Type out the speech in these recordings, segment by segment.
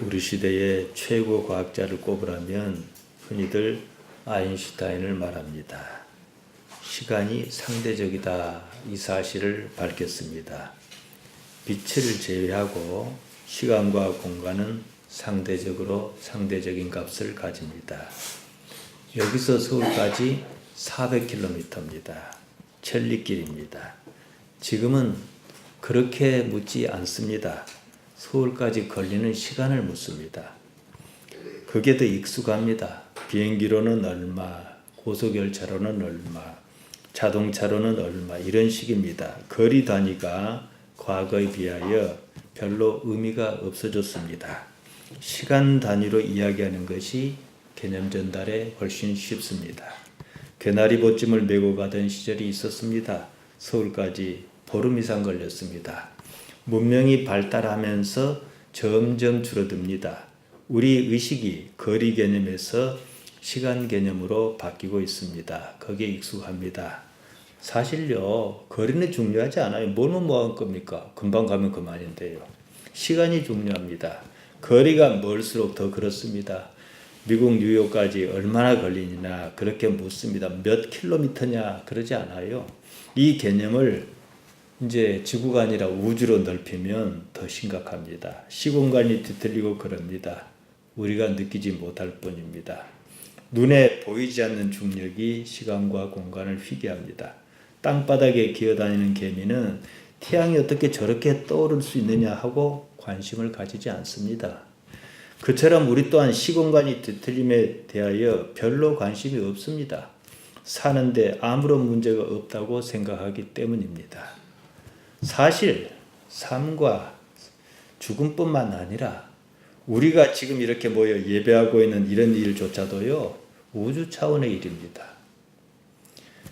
우리 시대의 최고 과학자를 꼽으라면 흔히들 아인슈타인을 말합니다. 시간이 상대적이다, 이 사실을 밝혔습니다. 빛을 제외하고 시간과 공간은 상대적인 값을 가집니다. 여기서 서울까지 400km입니다. 천리길입니다. 지금은 그렇게 묻지 않습니다. 서울까지 걸리는 시간을 묻습니다. 그게 더 익숙합니다. 비행기로는 얼마, 고속열차로는 얼마, 자동차로는 얼마, 이런 식입니다. 거리 단위가 과거에 비하여 별로 의미가 없어졌습니다. 시간 단위로 이야기하는 것이 개념 전달에 훨씬 쉽습니다. 개나리 보찜을 메고 가던 시절이 있었습니다. 서울까지 보름 이상 걸렸습니다. 문명이 발달하면서 점점 줄어듭니다. 우리 의식이 거리 개념에서 시간 개념으로 바뀌고 있습니다. 거기에 익숙합니다. 사실요, 거리는 중요하지 않아요. 뭐는 뭐한 겁니까? 금방 가면 그만인데요. 시간이 중요합니다. 거리가 멀수록 더 그렇습니다. 미국 뉴욕까지 얼마나 걸리느냐 그렇게 묻습니다. 몇 킬로미터냐 그러지 않아요. 이 개념을 이제 지구가 아니라 우주로 넓히면 더 심각합니다. 시공간이 뒤틀리고 그럽니다. 우리가 느끼지 못할 뿐입니다. 눈에 보이지 않는 중력이 시간과 공간을 휘게합니다. 땅바닥에 기어다니는 개미는 태양이 어떻게 저렇게 떠오를 수 있느냐 하고 관심을 가지지 않습니다. 그처럼 우리 또한 시공간이 뒤틀림에 대하여 별로 관심이 없습니다. 사는데 아무런 문제가 없다고 생각하기 때문입니다. 사실 삶과 죽음뿐만 아니라 우리가 지금 이렇게 모여 예배하고 있는 이런 일조차도요, 우주 차원의 일입니다.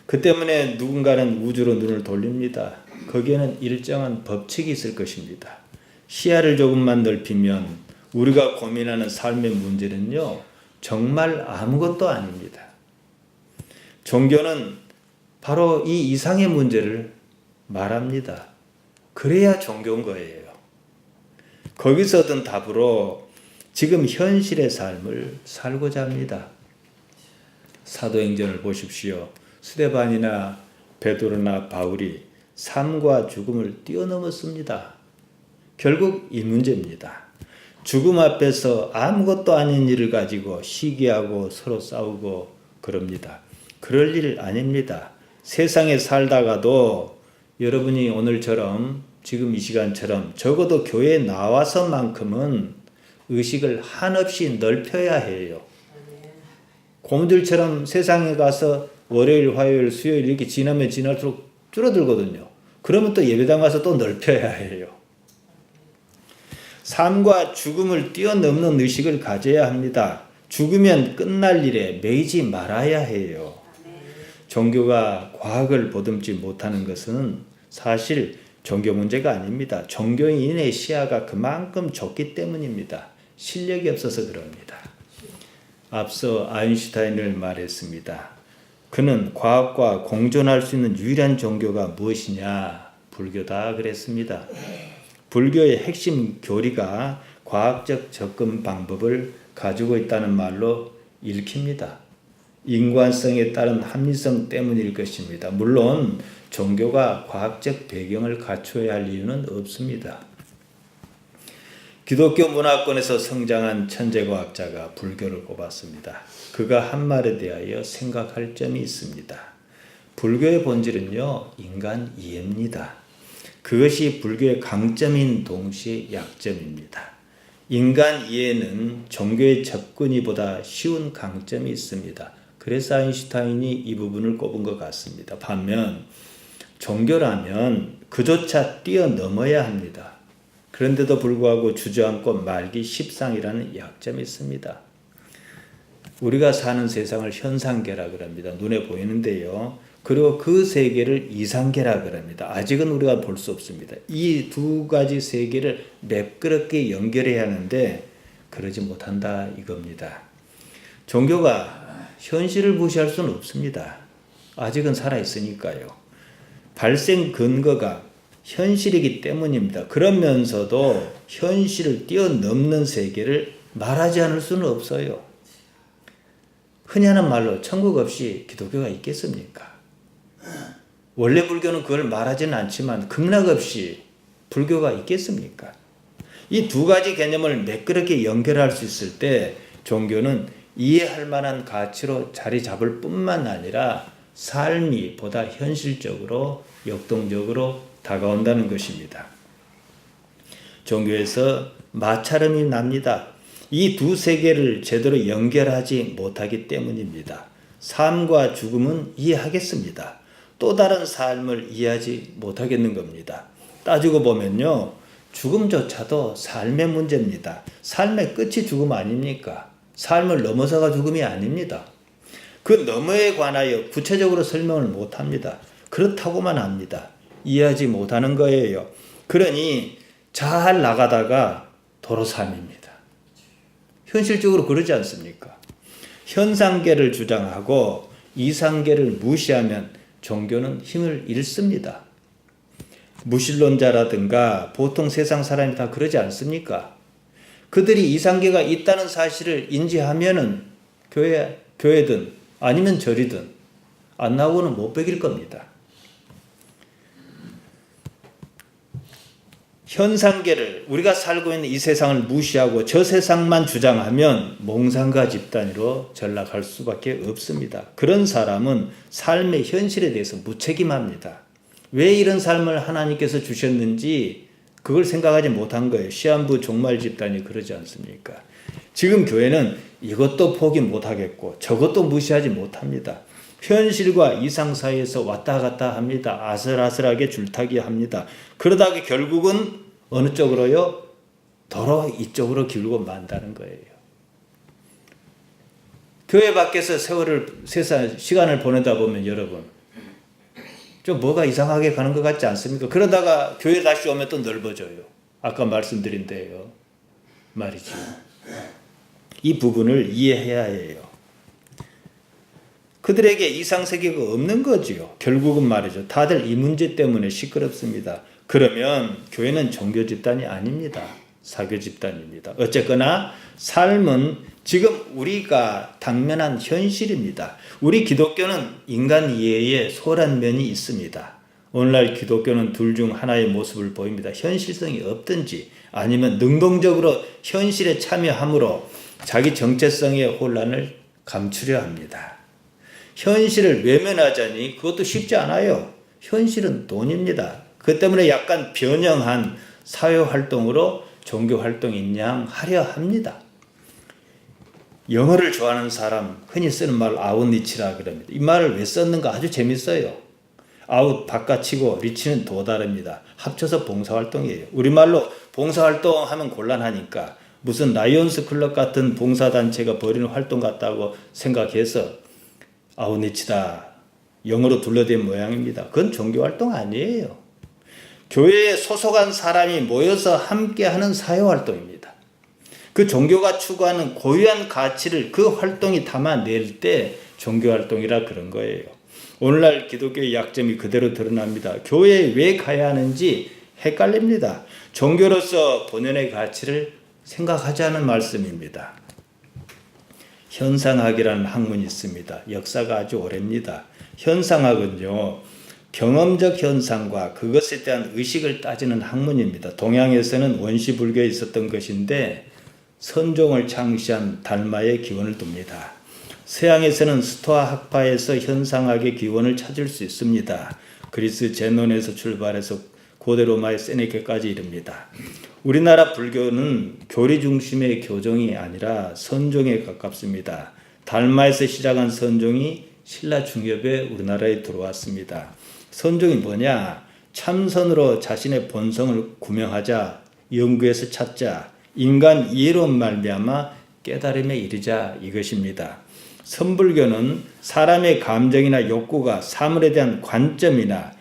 그 때문에 누군가는 우주로 눈을 돌립니다. 거기에는 일정한 법칙이 있을 것입니다. 시야를 조금만 넓히면 우리가 고민하는 삶의 문제는요, 정말 아무것도 아닙니다. 종교는 바로 이 이상의 문제를 말합니다. 그래야 종교인 거예요. 거기서 얻은 답으로 지금 현실의 삶을 살고자 합니다. 사도행전을 보십시오. 스데반이나 베드로나 바울이 삶과 죽음을 뛰어넘었습니다. 결국 이 문제입니다. 죽음 앞에서 아무것도 아닌 일을 가지고 시기하고 서로 싸우고 그럽니다. 그럴 일 아닙니다. 세상에 살다가도 여러분이 오늘처럼 지금 이 시간처럼 적어도 교회에 나와서만큼은 의식을 한없이 넓혀야 해요. 곰들처럼 세상에 가서 월요일, 화요일, 수요일 이렇게 지나면 지날수록 줄어들거든요. 그러면 또 예배당 가서 또 넓혀야 해요. 삶과 죽음을 뛰어넘는 의식을 가져야 합니다. 죽으면 끝날 일에 매이지 말아야 해요. 종교가 과학을 보듬지 못하는 것은 사실 종교 문제가 아닙니다. 종교인의 시야가 그만큼 좁기 때문입니다. 실력이 없어서 그럽니다. 앞서 아인슈타인을 말했습니다. 그는 과학과 공존할 수 있는 유일한 종교가 무엇이냐? 불교다 그랬습니다. 불교의 핵심 교리가 과학적 접근 방법을 가지고 있다는 말로 읽힙니다. 인관성에 따른 합리성 때문일 것입니다. 물론 종교가 과학적 배경을 갖춰야 할 이유는 없습니다. 기독교 문화권에서 성장한 천재과학자가 불교를 꼽았습니다. 그가 한 말에 대하여 생각할 점이 있습니다. 불교의 본질은요, 인간 이해입니다. 그것이 불교의 강점인 동시에 약점입니다. 인간 이해는 종교의 접근이보다 쉬운 강점이 있습니다. 그래서 아인슈타인이 이 부분을 꼽은 것 같습니다. 반면 종교라면 그조차 뛰어넘어야 합니다. 그런데도 불구하고 주저앉고 말기 십상이라는 약점이 있습니다. 우리가 사는 세상을 현상계라 그럽니다. 눈에 보이는데요. 그리고 그 세계를 이상계라 그럽니다. 아직은 우리가 볼 수 없습니다. 이 두 가지 세계를 매끄럽게 연결해야 하는데 그러지 못한다 이겁니다. 종교가 현실을 무시할 수는 없습니다. 아직은 살아있으니까요. 발생 근거가 현실이기 때문입니다. 그러면서도 현실을 뛰어넘는 세계를 말하지 않을 수는 없어요. 흔히 하는 말로 천국 없이 기독교가 있겠습니까? 원래 불교는 그걸 말하지는 않지만 극락 없이 불교가 있겠습니까? 이 두 가지 개념을 매끄럽게 연결할 수 있을 때 종교는 이해할 만한 가치로 자리 잡을 뿐만 아니라 삶이 보다 현실적으로 역동적으로 다가온다는 것입니다. 종교에서 마찰음이 납니다. 이 두 세계를 제대로 연결하지 못하기 때문입니다. 삶과 죽음은 이해하겠습니다. 또 다른 삶을 이해하지 못하겠는 겁니다. 따지고 보면요, 죽음조차도 삶의 문제입니다. 삶의 끝이 죽음 아닙니까? 삶을 넘어서가 죽음이 아닙니다. 그 너머에 관하여 구체적으로 설명을 못합니다. 그렇다고만 합니다. 이해하지 못하는 거예요. 그러니 잘 나가다가 도로 삶입니다. 현실적으로 그러지 않습니까? 현상계를 주장하고 이상계를 무시하면 종교는 힘을 잃습니다. 무신론자라든가 보통 세상 사람이 다 그러지 않습니까? 그들이 이상계가 있다는 사실을 인지하면은 교회든 아니면 절이든 안 나오고는 못 베길 겁니다. 현상계를 우리가 살고 있는 이 세상을 무시하고 저 세상만 주장하면 몽상가 집단으로 전락할 수밖에 없습니다. 그런 사람은 삶의 현실에 대해서 무책임합니다. 왜 이런 삶을 하나님께서 주셨는지 그걸 생각하지 못한 거예요. 시한부 종말 집단이 그러지 않습니까? 지금 교회는 이것도 포기 못하겠고 저것도 무시하지 못합니다. 현실과 이상 사이에서 왔다 갔다 합니다. 아슬아슬하게 줄타기 합니다. 그러다가 결국은 어느 쪽으로요? 도로 이쪽으로 기울고 만다는 거예요. 교회 밖에서 시간을 보내다 보면 여러분 좀 뭐가 이상하게 가는 것 같지 않습니까? 그러다가 교회 다시 오면 또 넓어져요. 아까 말씀드린 대로 말이죠. 이 부분을 이해해야 해요. 그들에게 이상세계가 없는 거지요. 결국은 말이죠. 다들 이 문제 때문에 시끄럽습니다. 그러면 교회는 종교 집단이 아닙니다. 사교 집단입니다. 어쨌거나 삶은 지금 우리가 당면한 현실입니다. 우리 기독교는 인간 이해에 소홀한 면이 있습니다. 오늘날 기독교는 둘 중 하나의 모습을 보입니다. 현실성이 없든지 아니면 능동적으로 현실에 참여함으로 자기 정체성의 혼란을 감추려 합니다. 현실을 외면하자니 그것도 쉽지 않아요. 현실은 돈입니다. 그 때문에 약간 변형한 사회활동으로 종교활동인 양 하려 합니다. 영어를 좋아하는 사람 흔히 쓰는 말 아웃리치라 그럽니다. 이 말을 왜 썼는가 아주 재밌어요. 아웃 바깥이고 리치는 또 다릅니다. 합쳐서 봉사활동이에요. 우리말로 봉사활동하면 곤란하니까 무슨 라이온스 클럽 같은 봉사단체가 벌이는 활동 같다고 생각해서 아웃리치다 영어로 둘러댄 모양입니다. 그건 종교활동 아니에요. 교회에 소속한 사람이 모여서 함께하는 사회활동입니다. 그 종교가 추구하는 고유한 가치를 그 활동이 담아낼 때 종교활동이라 그런 거예요. 오늘날 기독교의 약점이 그대로 드러납니다. 교회에 왜 가야 하는지 헷갈립니다. 종교로서 본연의 가치를 생각하자는 말씀입니다. 현상학이라는 학문이 있습니다. 역사가 아주 오래입니다. 현상학은요, 경험적 현상과 그것에 대한 의식을 따지는 학문입니다. 동양에서는 원시불교에 있었던 것인데 선종을 창시한 달마의 기원을 둡니다. 서양에서는 스토아 학파에서 현상학의 기원을 찾을 수 있습니다. 그리스 제논에서 출발해서 고대 로마의 세네케까지 이릅니다. 우리나라 불교는 교리 중심의 교종이 아니라 선종에 가깝습니다. 달마에서 시작한 선종이 신라 중엽에 우리나라에 들어왔습니다. 선종이 뭐냐? 참선으로 자신의 본성을 구명하자, 연구해서 찾자, 인간 이해로 말미암아 깨달음에 이르자 이것입니다. 선불교는 사람의 감정이나 욕구가 사물에 대한 관점이나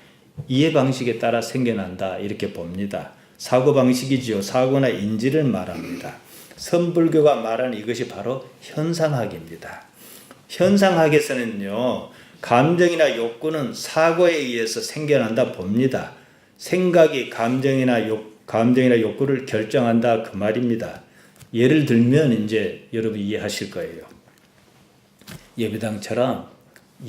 이해 방식에 따라 생겨난다 이렇게 봅니다. 사고방식이지요. 사고나 인지를 말합니다. 선불교가 말하는 이것이 바로 현상학입니다. 현상학에서는요, 감정이나 욕구는 사고에 의해서 생겨난다 봅니다. 생각이 감정이나 욕구를 결정한다 그 말입니다. 예를 들면 이제 여러분 이해하실 거예요. 예배당처럼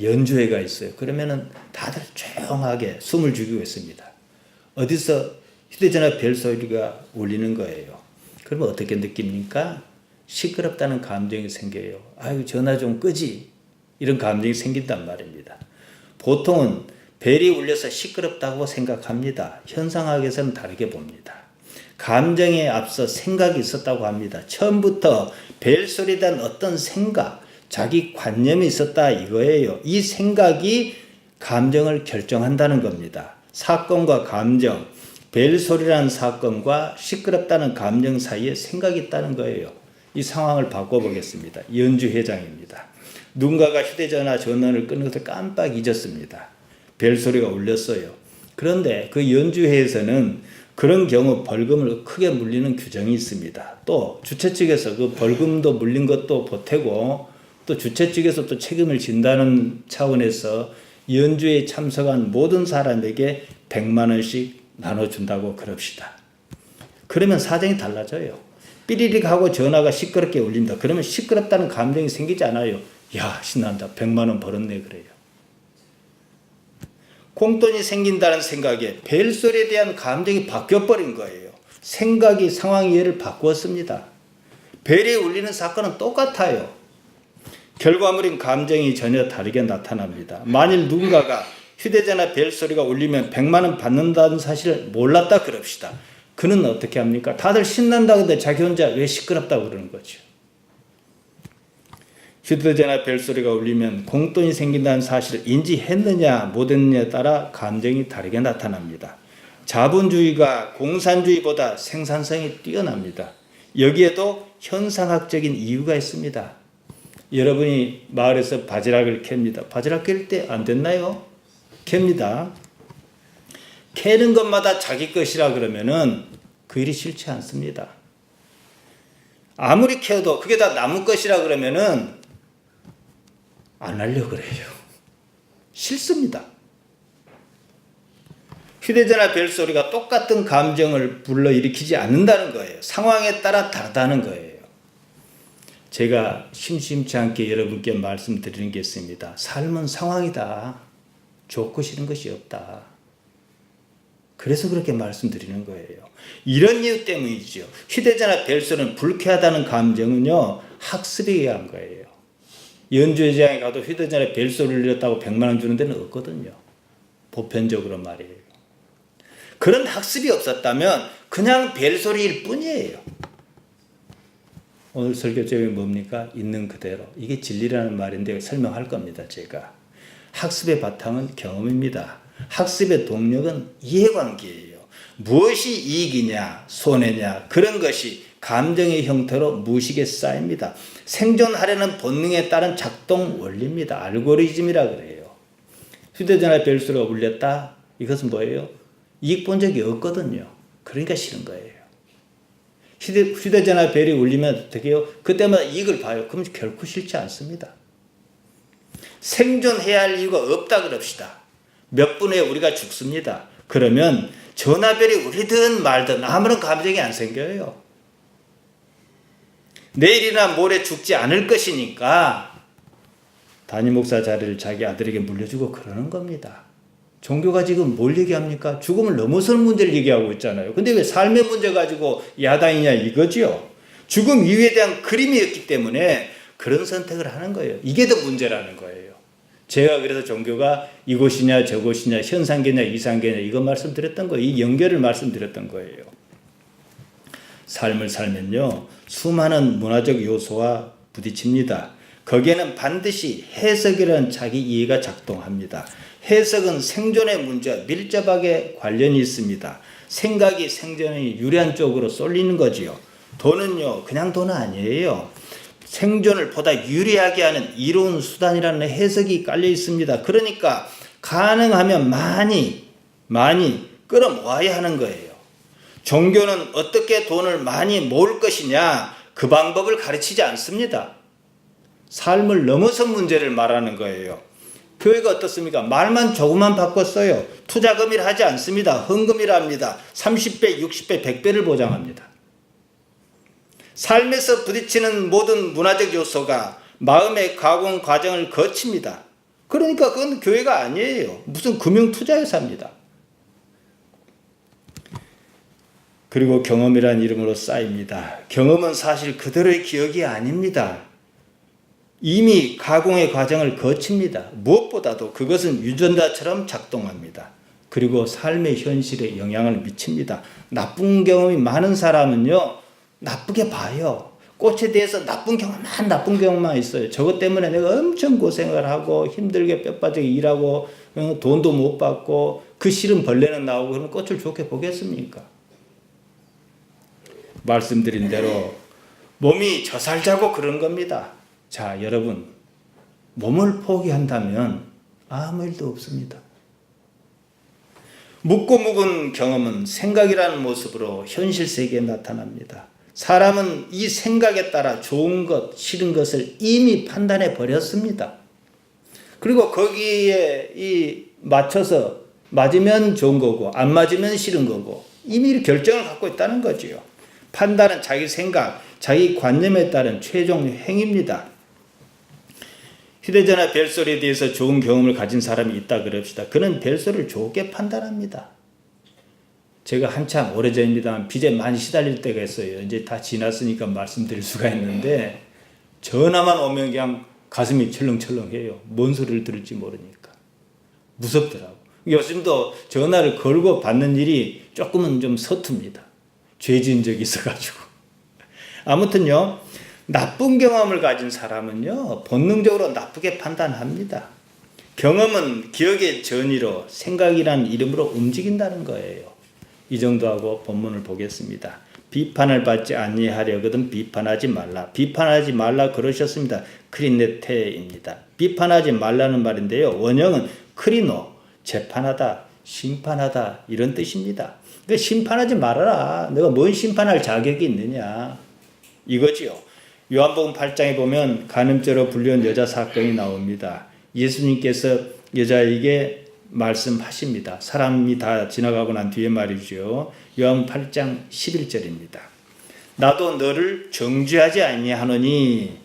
연주회가 있어요. 그러면은 다들 조용하게 숨을 죽이고 있습니다. 어디서 휴대전화 벨소리가 울리는 거예요. 그러면 어떻게 느낍니까? 시끄럽다는 감정이 생겨요. 아유, 전화 좀 끄지. 이런 감정이 생긴단 말입니다. 보통은 벨이 울려서 시끄럽다고 생각합니다. 현상학에서는 다르게 봅니다. 감정에 앞서 생각이 있었다고 합니다. 처음부터 벨소리에 대한 어떤 생각, 자기 관념이 있었다 이거예요. 이 생각이 감정을 결정한다는 겁니다. 사건과 감정, 벨소리라는 사건과 시끄럽다는 감정 사이에 생각이 있다는 거예요. 이 상황을 바꿔보겠습니다. 연주회장입니다. 누군가가 휴대전화 전원을 끄는 것을 깜빡 잊었습니다. 벨소리가 울렸어요. 그런데 그 연주회에서는 그런 경우 벌금을 크게 물리는 규정이 있습니다. 또 주최 측에서 그 벌금도 물린 것도 보태고 또 주최 측에서 또 책임을 진다는 차원에서 연주회에 참석한 모든 사람에게 100만 원씩 나눠준다고 그럽시다. 그러면 사정이 달라져요. 삐리릭 하고 전화가 시끄럽게 울린다. 그러면 시끄럽다는 감정이 생기지 않아요. 야, 신난다. 100만 원 벌었네 그래요. 공돈이 생긴다는 생각에 벨소리에 대한 감정이 바뀌어버린 거예요. 생각이 상황 이해를 바꾸었습니다. 벨이 울리는 사건은 똑같아요. 결과물인 감정이 전혀 다르게 나타납니다. 만일 누군가가 휴대전화 벨소리가 울리면 100만 원 받는다는 사실을 몰랐다 그럽시다. 그는 어떻게 합니까? 다들 신난다고 하는데 자기 혼자 왜 시끄럽다고 그러는 거죠. 휴대전화 벨소리가 울리면 공돈이 생긴다는 사실을 인지했느냐 못했느냐에 따라 감정이 다르게 나타납니다. 자본주의가 공산주의보다 생산성이 뛰어납니다. 여기에도 현상학적인 이유가 있습니다. 여러분이 마을에서 바지락을 캡니다. 바지락 캘 때 안 됐나요? 캡니다. 캐는 것마다 자기 것이라 그러면은 그 일이 싫지 않습니다. 아무리 캐도 그게 다 나무 것이라 그러면은 안 하려고 그래요. 싫습니다. 휴대전화 벨소리가 똑같은 감정을 불러일으키지 않는다는 거예요. 상황에 따라 다르다는 거예요. 제가 심심치 않게 여러분께 말씀드리는 게 있습니다. 삶은 상황이다. 좋고 싫은 것이 없다. 그래서 그렇게 말씀드리는 거예요. 이런 이유 때문이죠. 휴대전화 벨소리는 불쾌하다는 감정은요, 학습에 의한 거예요. 연주회장에 가도 휴대전화 벨소리를 울렸다고 100만 원 주는 데는 없거든요. 보편적으로 말이에요. 그런 학습이 없었다면 그냥 벨소리일 뿐이에요. 오늘 설교 제목이 뭡니까? 있는 그대로. 이게 진리라는 말인데 설명할 겁니다. 제가. 학습의 바탕은 경험입니다. 학습의 동력은 이해관계예요. 무엇이 이익이냐, 손해냐, 그런 것이 감정의 형태로 무의식에 쌓입니다. 생존하려는 본능에 따른 작동 원리입니다. 알고리즘이라 그래요. 휴대전화 벨소리가 울렸다. 이것은 뭐예요? 이익 본 적이 없거든요. 그러니까 싫은 거예요. 휴대전화 벨이 울리면 어떻게 해요? 그때마다 이익을 봐요. 그럼 결코 싫지 않습니다. 생존해야 할 이유가 없다 그럽시다. 몇 분 후에 우리가 죽습니다. 그러면 전화벨이 울리든 말든 아무런 감정이 안 생겨요. 내일이나 모레 죽지 않을 것이니까 담임 목사 자리를 자기 아들에게 물려주고 그러는 겁니다. 종교가 지금 뭘 얘기합니까? 죽음을 넘어서는 문제를 얘기하고 있잖아요. 근데 왜 삶의 문제 가지고 야단이냐 이거지요. 죽음 이유에 대한 그림이었기 때문에 그런 선택을 하는 거예요. 이게 더 문제라는 거예요. 제가 그래서 종교가 이곳이냐 저곳이냐 현상계냐 이상계냐 이거 말씀드렸던 거예요. 이 연결을 말씀드렸던 거예요. 삶을 살면요, 수많은 문화적 요소와 부딪힙니다. 거기에는 반드시 해석이라는 자기 이해가 작동합니다. 해석은 생존의 문제와 밀접하게 관련이 있습니다. 생각이 생존에 유리한 쪽으로 쏠리는 거지요. 돈은요, 그냥 돈 아니에요. 생존을 보다 유리하게 하는 이로운 수단이라는 해석이 깔려 있습니다. 그러니까 가능하면 많이 끌어모아야 하는 거예요. 종교는 어떻게 돈을 많이 모을 것이냐, 그 방법을 가르치지 않습니다. 삶을 넘어선 문제를 말하는 거예요. 교회가 어떻습니까? 말만 조금만 바꿨어요. 투자금이라 하지 않습니다. 헌금이라 합니다. 30배, 60배, 100배를 보장합니다. 삶에서 부딪히는 모든 문화적 요소가 마음의 가공 과정을 거칩니다. 그러니까 그건 교회가 아니에요. 무슨 금융투자회사입니다. 그리고 경험이란 이름으로 쌓입니다. 경험은 사실 그대로의 기억이 아닙니다. 이미 가공의 과정을 거칩니다. 무엇보다도 그것은 유전자처럼 작동합니다. 그리고 삶의 현실에 영향을 미칩니다. 나쁜 경험이 많은 사람은요, 나쁘게 봐요. 꽃에 대해서 나쁜 경험만 있어요. 저것 때문에 내가 엄청 고생을 하고 힘들게 뼈빠지게 일하고 돈도 못 받고 그 싫은 벌레는 나오고 그러면 꽃을 좋게 보겠습니까? 말씀드린 대로 몸이 저살자고 그런 겁니다. 자, 여러분, 몸을 포기한다면 아무 일도 없습니다. 묻고 묵은 경험은 생각이라는 모습으로 현실 세계에 나타납니다. 사람은 이 생각에 따라 좋은 것, 싫은 것을 이미 판단해 버렸습니다. 그리고 거기에 맞춰서 맞으면 좋은 거고 안 맞으면 싫은 거고 이미 결정을 갖고 있다는 거지요. 판단은 자기 생각, 자기 관념에 따른 최종 행위입니다. 휴대전화 벨소리에 대해서 좋은 경험을 가진 사람이 있다 그럽시다. 그는 벨소리를 좋게 판단합니다. 제가 한참 오래전입니다만 빚에 많이 시달릴 때가 있어요. 이제 다 지났으니까 말씀드릴 수가 있는데 전화만 오면 그냥 가슴이 철렁철렁해요. 뭔 소리를 들을지 모르니까. 무섭더라고. 요즘도 전화를 걸고 받는 일이 조금은 좀 서툽니다. 죄 지은 적이 있어가지고. 아무튼요, 나쁜 경험을 가진 사람은요, 본능적으로 나쁘게 판단합니다. 경험은 기억의 전이로 생각이라는 이름으로 움직인다는 거예요. 이 정도 하고 본문을 보겠습니다. 비판을 받지 아니하려거든 비판하지 말라. 비판하지 말라 그러셨습니다. 크리네테입니다. 비판하지 말라는 말인데요. 원형은 크리노, 재판하다, 심판하다 이런 뜻입니다. 그러니까 심판하지 말아라. 내가 뭔 심판할 자격이 있느냐. 이거지요. 요한복음 8장에 보면 간음죄로 불려온 여자 사건이 나옵니다. 예수님께서 여자에게 말씀하십니다. 사람이 다 지나가고 난 뒤에 말이죠. 요한 8장 11절입니다. 나도 너를 정죄하지 아니하노니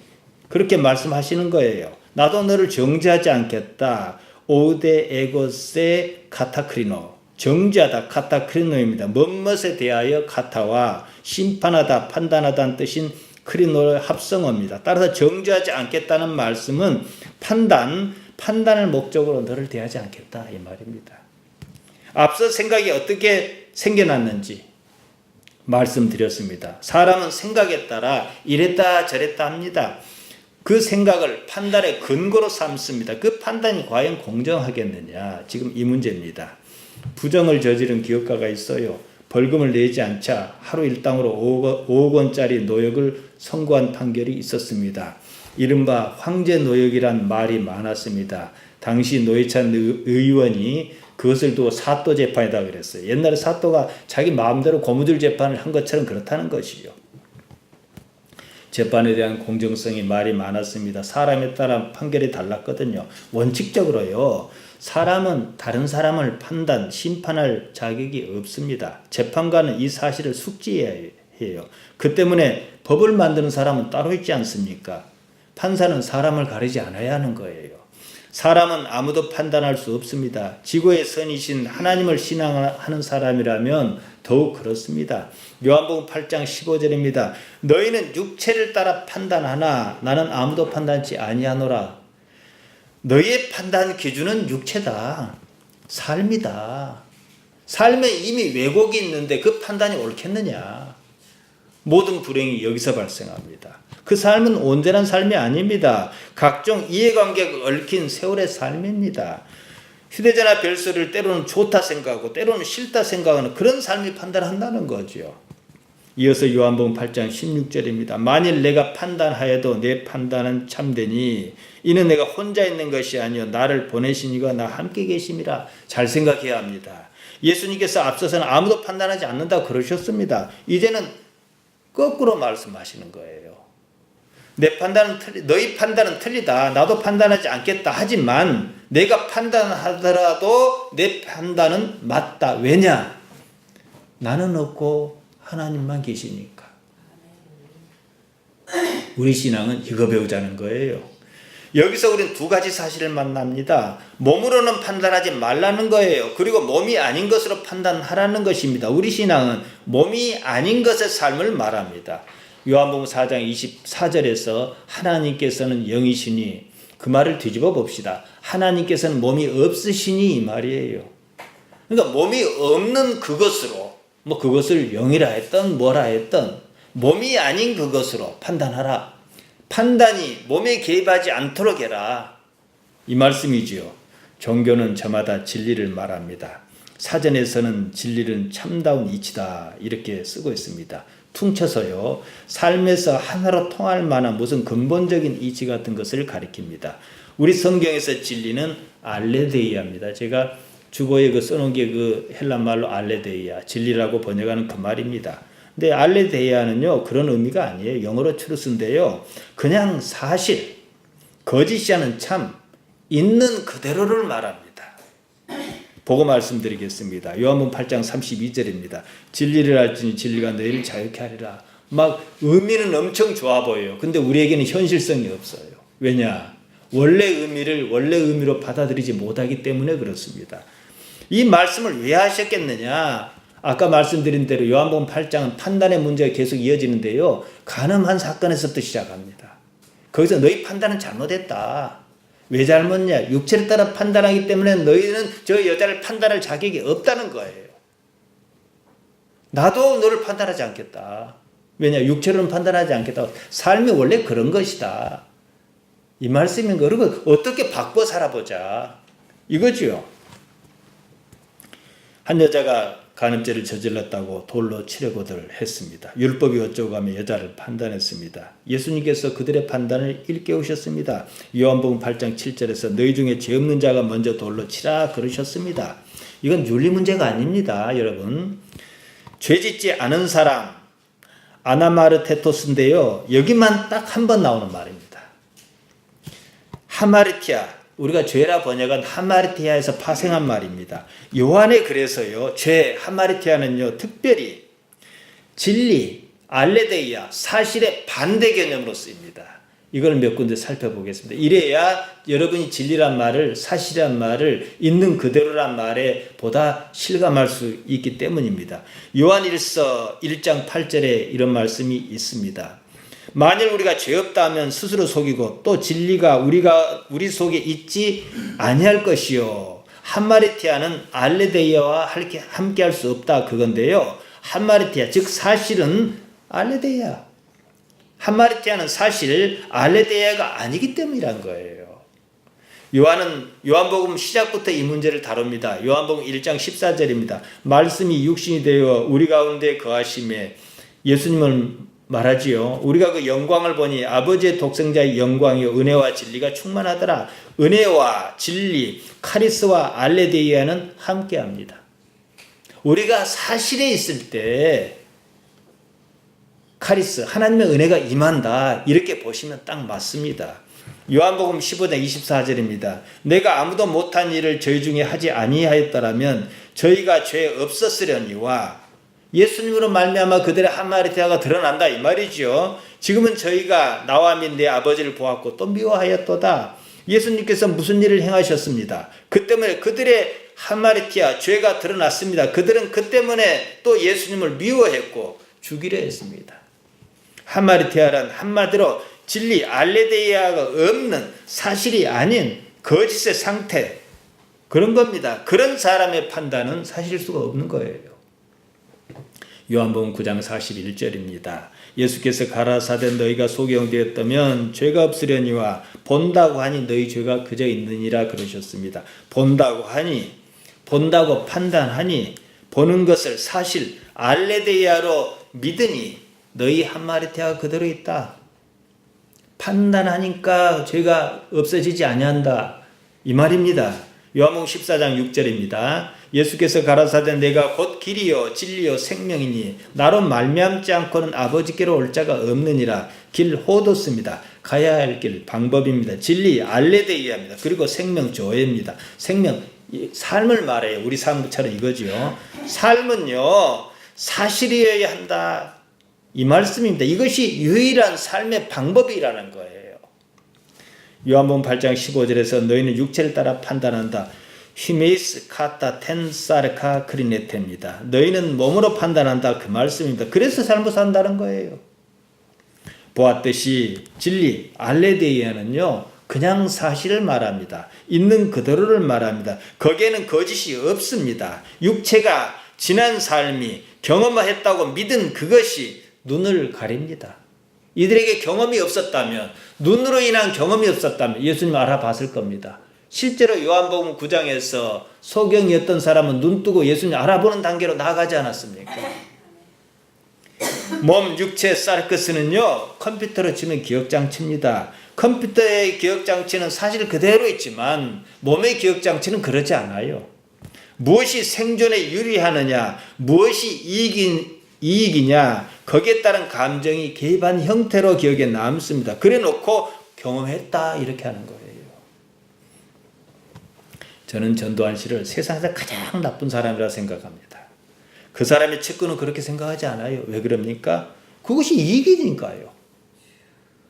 그렇게 말씀하시는 거예요. 나도 너를 정죄하지 않겠다. 오데 에고세 카타크리노. 정죄하다 카타크리노입니다. 무엇에 대하여 카타와 심판하다 판단하다는 뜻인 크리노의 합성어입니다. 따라서 정죄하지 않겠다는 말씀은 판단을 목적으로 너를 대하지 않겠다 이 말입니다. 앞서 생각이 어떻게 생겨났는지 말씀드렸습니다. 사람은 생각에 따라 이랬다 저랬다 합니다. 그 생각을 판단의 근거로 삼습니다. 그 판단이 과연 공정하겠느냐? 지금 이 문제입니다. 부정을 저지른 기업가가 있어요. 벌금을 내지 않자 하루 일당으로 5억 원짜리 노역을 선고한 판결이 있었습니다. 이른바 황제 노역이란 말이 많았습니다. 당시 노회찬 의원이 그것을 두고 사또 재판이다 그랬어요. 옛날에 사또가 자기 마음대로 고무줄 재판을 한 것처럼 그렇다는 것이죠. 재판에 대한 공정성이 말이 많았습니다. 사람에 따라 판결이 달랐거든요. 원칙적으로요. 사람은 다른 사람을 심판할 자격이 없습니다. 재판관은 이 사실을 숙지해야 해요. 그 때문에 법을 만드는 사람은 따로 있지 않습니까? 판사는 사람을 가리지 않아야 하는 거예요. 사람은 아무도 판단할 수 없습니다. 지구의 선이신 하나님을 신앙하는 사람이라면 더욱 그렇습니다. 요한복음 8장 15절입니다. 너희는 육체를 따라 판단하나 나는 아무도 판단치 아니하노라. 너희의 판단 기준은 육체다. 삶이다. 삶에 이미 왜곡이 있는데 그 판단이 옳겠느냐. 모든 불행이 여기서 발생합니다. 그 삶은 온전한 삶이 아닙니다. 각종 이해관계가 얽힌 세월의 삶입니다. 휴대전화 벨소리를 때로는 좋다 생각하고 때로는 싫다 생각하는 그런 삶이 판단한다는 거죠. 이어서 요한복음 8장 16절입니다. 만일 내가 판단하여도 내 판단은 참되니 이는 내가 혼자 있는 것이 아니요 나를 보내신 이가 나 함께 계심이라. 잘 생각해야 합니다. 예수님께서 앞서서는 아무도 판단하지 않는다고 그러셨습니다. 이제는 거꾸로 말씀하시는 거예요. 내 판단은 너희 판단은 틀리다. 나도 판단하지 않겠다. 하지만 내가 판단하더라도 내 판단은 맞다. 왜냐? 나는 없고 하나님만 계시니까. 우리 신앙은 이거 배우자는 거예요. 여기서 우리는 두 가지 사실을 만납니다. 몸으로는 판단하지 말라는 거예요. 그리고 몸이 아닌 것으로 판단하라는 것입니다. 우리 신앙은 몸이 아닌 것의 삶을 말합니다. 요한복음 4장 24절에서 하나님께서는 영이시니, 그 말을 뒤집어 봅시다. 하나님께서는 몸이 없으시니 이 말이에요. 그러니까 몸이 없는 그것으로, 뭐 그것을 영이라 했던 뭐라 했던 몸이 아닌 그것으로 판단하라. 판단이 몸에 개입하지 않도록 해라. 이 말씀이지요. 종교는 저마다 진리를 말합니다. 사전에서는 진리는 참다운 이치다 이렇게 쓰고 있습니다. 퉁쳐서요. 삶에서 하나로 통할 만한 무슨 근본적인 이치 같은 것을 가리킵니다. 우리 성경에서 진리는 알레데이아입니다. 제가 주보에 써놓은 게 그 헬라 말로 알레데이아, 진리라고 번역하는 그 말입니다. 근데 알레데이아는요, 그런 의미가 아니에요. 영어로 트루스인데요. 그냥 사실, 거짓이 아닌 참, 있는 그대로를 말합니다. 보고 말씀드리겠습니다. 요한복음 8장 32절입니다. 진리를 알지니 진리가 너희를 자유케 하리라. 막 의미는 엄청 좋아 보여요. 근데 우리에게는 현실성이 없어요. 왜냐? 원래 의미를 원래 의미로 받아들이지 못하기 때문에 그렇습니다. 이 말씀을 왜 하셨겠느냐? 아까 말씀드린 대로 요한복음 8장은 판단의 문제가 계속 이어지는데요. 간음한 사건에서부터 시작합니다. 거기서 너희 판단은 잘못했다. 왜 잘못냐? 육체를 따라 판단하기 때문에 너희는 저 여자를 판단할 자격이 없다는 거예요. 나도 너를 판단하지 않겠다. 왜냐? 육체로는 판단하지 않겠다. 삶이 원래 그런 것이다. 이 말씀인 거. 그리고 어떻게 바꿔 살아보자. 이거지요. 한 여자가 간음죄를 저질렀다고 돌로 치려고들 했습니다. 율법이 어쩌고 하며 여자를 판단했습니다. 예수님께서 그들의 판단을 일깨우셨습니다. 요한복음 8장 7절에서 너희 중에 죄 없는 자가 먼저 돌로 치라 그러셨습니다. 이건 윤리 문제가 아닙니다. 여러분, 죄 짓지 않은 사람 아나마르테토스인데요. 여기만 딱 한 번 나오는 말입니다. 하마르티아, 우리가 죄라 번역한 하마르티아에서 파생한 말입니다. 요한에 그래서요, 죄, 하마르티아는요, 특별히 진리, 알레데이아, 사실의 반대 개념으로 쓰입니다. 이걸 몇 군데 살펴보겠습니다. 이래야 여러분이 진리란 말을, 사실이란 말을 있는 그대로란 말에 보다 실감할 수 있기 때문입니다. 요한일서 1장 8절에 이런 말씀이 있습니다. 만일 우리가 죄 없다 하면 스스로 속이고 또 진리가 우리 속에 있지 아니할 것이요. 한마리티아는 알레데이아와 함께 할 수 없다 그건데요. 한마리티아 즉 사실은 알레데이아. 한마리티아는 사실 알레데이아가 아니기 때문이란 거예요. 요한은 요한복음 시작부터 이 문제를 다룹니다. 요한복음 1장 14절입니다. 말씀이 육신이 되어 우리 가운데 거하심에 예수님을 말하지요. 우리가 그 영광을 보니 아버지의 독생자의 영광이요 은혜와 진리가 충만하더라. 은혜와 진리, 카리스와 알레데이아는 함께합니다. 우리가 사실에 있을 때 카리스, 하나님의 은혜가 임한다. 이렇게 보시면 딱 맞습니다. 요한복음 15장 24절입니다. 내가 아무도 못한 일을 저희 중에 하지 아니하였더라면 저희가 죄 없었으려니와 예수님으로 말미암아 그들의 한마리티아가 드러난다 이 말이죠. 지금은 저희가 나와 및 내 아버지를 보았고 또 미워하였도다. 예수님께서 무슨 일을 행하셨습니다. 그 때문에 그들의 한마리티아 죄가 드러났습니다. 그들은 그 때문에 또 예수님을 미워했고 죽이려 했습니다. 한마리티아란 한마디로 진리 알레데이아가 없는 사실이 아닌 거짓의 상태 그런 겁니다. 그런 사람의 판단은 사실 수가 없는 거예요. 요한복음 9장 41절입니다. 예수께서 가라사대 너희가 소경되었다면 죄가 없으려니와 본다고 하니 너희 죄가 그저 있느니라 그러셨습니다. 본다고 하니, 본다고 판단하니, 보는 것을 사실 알레데이아로 믿으니 너희 한마리티아가 그대로 있다. 판단하니까 죄가 없어지지 아니한다. 이 말입니다. 요한복음 14장 6절입니다. 예수께서 가라사대 내가 곧 길이요 진리요 생명이니 나로 말미암지 않고는 아버지께로 올 자가 없느니라. 길 호도스입니다. 가야 할 길 방법입니다. 진리 알레데이아입니다. 그리고 생명 조회입니다. 생명 삶을 말해요. 우리 삶처럼 이거죠. 삶은요 사실이어야 한다 이 말씀입니다. 이것이 유일한 삶의 방법이라는 거예요. 요한복음 8장 15절에서 너희는 육체를 따라 판단한다. 히메이스 카타 텐사르카 크리네테입니다. 너희는 몸으로 판단한다 그 말씀입니다. 그래서 삶을 산다는 거예요. 보았듯이 진리 알레데이아는요 그냥 사실을 말합니다. 있는 그대로를 말합니다. 거기에는 거짓이 없습니다. 육체가 지난 삶이 경험했다고 믿은 그것이 눈을 가립니다. 이들에게 경험이 없었다면, 눈으로 인한 경험이 없었다면 예수님 알아봤을 겁니다. 실제로 요한복음 9장에서 소경이었던 사람은 눈 뜨고 예수님 알아보는 단계로 나아가지 않았습니까? 몸, 육체, 사르크스는요 컴퓨터로 치면 기억장치입니다. 컴퓨터의 기억장치는 사실 그대로 있지만 몸의 기억장치는 그렇지 않아요. 무엇이 생존에 유리하느냐, 무엇이 이익이냐, 거기에 따른 감정이 개입한 형태로 기억에 남습니다. 그래 놓고 경험했다 이렇게 하는 거예요. 저는 전두환 씨를 세상에서 가장 나쁜 사람이라 생각합니다. 그 사람의 측근은 그렇게 생각하지 않아요. 왜 그럽니까? 그것이 이익이니까요.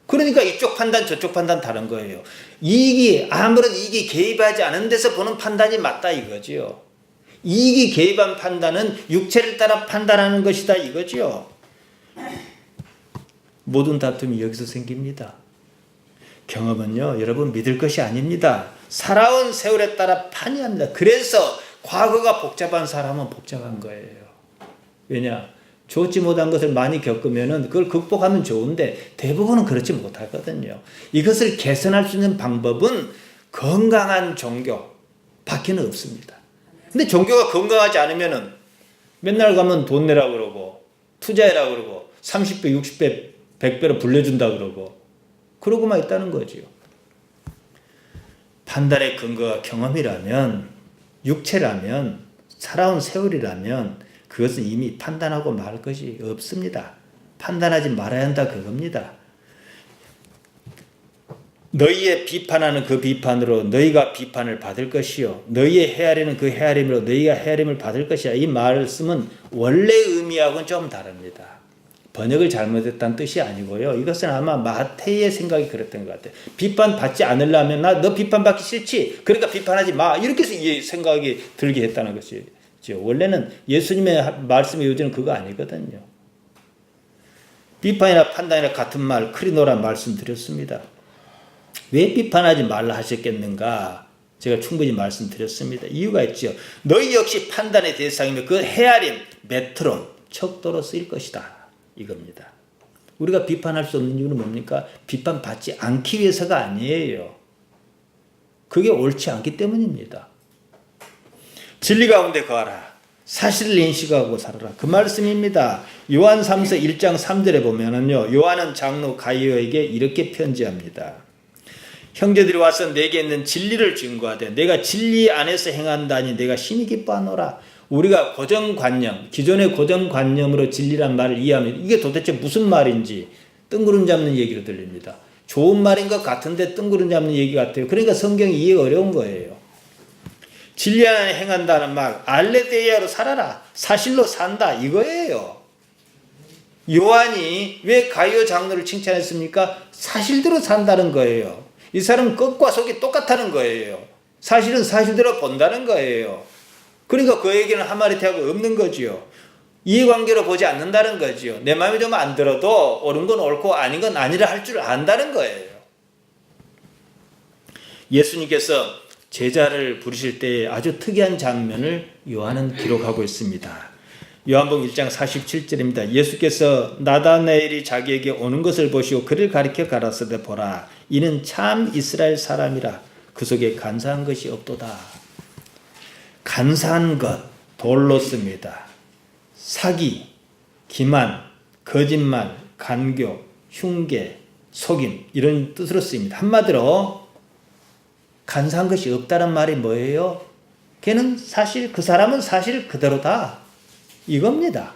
그러니까 이쪽 판단 저쪽 판단 다른 거예요. 이익이 아무런 이익이 개입하지 않은 데서 보는 판단이 맞다 이거지요. 이익이 개입한 판단은 육체를 따라 판단하는 것이다 이거지요. 모든 다툼이 여기서 생깁니다. 경험은요 여러분 믿을 것이 아닙니다. 살아온 세월에 따라 판이합니다. 그래서 과거가 복잡한 사람은 복잡한 거예요. 왜냐? 좋지 못한 것을 많이 겪으면은 그걸 극복하면 좋은데 대부분은 그렇지 못하거든요. 이것을 개선할 수 있는 방법은 건강한 종교밖에 없습니다. 근데 종교가 건강하지 않으면은 맨날 가면 돈 내라 그러고 투자해라 그러고 30배, 60배, 100배로 불려준다 그러고 그러고만 있다는 거지요. 판단의 근거가 경험이라면, 육체라면, 살아온 세월이라면 그것은 이미 판단하고 말 것이 없습니다. 판단하지 말아야 한다 그겁니다. 너희의 비판하는 그 비판으로 너희가 비판을 받을 것이요 너희의 헤아리는 그 헤아림으로 너희가 헤아림을 받을 것이야. 이 말씀은 원래 의미하고는 좀 다릅니다. 번역을 잘못했다는 뜻이 아니고요. 이것은 아마 마태의 생각이 그랬던 것 같아요. 비판받지 않으려면 너 비판받기 싫지? 그러니까 비판하지 마. 이렇게 해서 이 생각이 들게 했다는 것이죠. 원래는 예수님의 말씀의 요지는 그거 아니거든요. 비판이나 판단이나 같은 말 크리노란 말씀드렸습니다. 왜 비판하지 말라 하셨겠는가? 제가 충분히 말씀드렸습니다. 이유가 있죠. 너희 역시 판단의 대상이며 그 헤아림, 메트론, 척도로 쓰일 것이다. 이겁니다. 우리가 비판할 수 없는 이유는 뭡니까? 비판받지 않기 위해서가 아니에요. 그게 옳지 않기 때문입니다. 진리 가운데 거하라. 사실을 인식하고 살아라. 그 말씀입니다. 요한 3서 1장 3절에 보면은요. 요한은 장로 가이오에게 이렇게 편지합니다. 형제들이 와서 내게 있는 진리를 증거하되 내가 진리 안에서 행한다니 내가 심히 기뻐하노라. 우리가 고정관념, 기존의 고정관념으로 진리란 말을 이해하면 이게 도대체 무슨 말인지 뜬구름 잡는 얘기로 들립니다. 좋은 말인 것 같은데 뜬구름 잡는 얘기 같아요. 그러니까 성경이 이해가 어려운 거예요. 진리 안에 행한다는 말, 알레데이아로 살아라. 사실로 산다. 이거예요. 요한이 왜 가이오 장로를 칭찬했습니까? 사실대로 산다는 거예요. 이 사람은 끝과 속이 똑같다는 거예요. 사실은 사실대로 본다는 거예요. 그러니까 그에게는 한마디 대하고 없는 거지요. 이해관계로 보지 않는다는 거지요. 내 마음에 좀 안 들어도 옳은 건 옳고 아닌 건 아니라 할 줄 안다는 거예요. 예수님께서 제자를 부르실 때 아주 특이한 장면을 요한은 기록하고 있습니다. 요한복음 1장 47절입니다. 예수께서 나다나엘이 자기에게 오는 것을 보시고 그를 가리켜 가라사대 보라. 이는 참 이스라엘 사람이라. 그 속에 간사한 것이 없도다. 간사한 것, 돌로스입니다. 사기, 기만, 거짓말, 간교, 흉계, 속임 이런 뜻으로 쓰입니다. 한마디로 간사한 것이 없다는 말이 뭐예요? 걔는 사실 그 사람은 사실 그대로다. 이겁니다.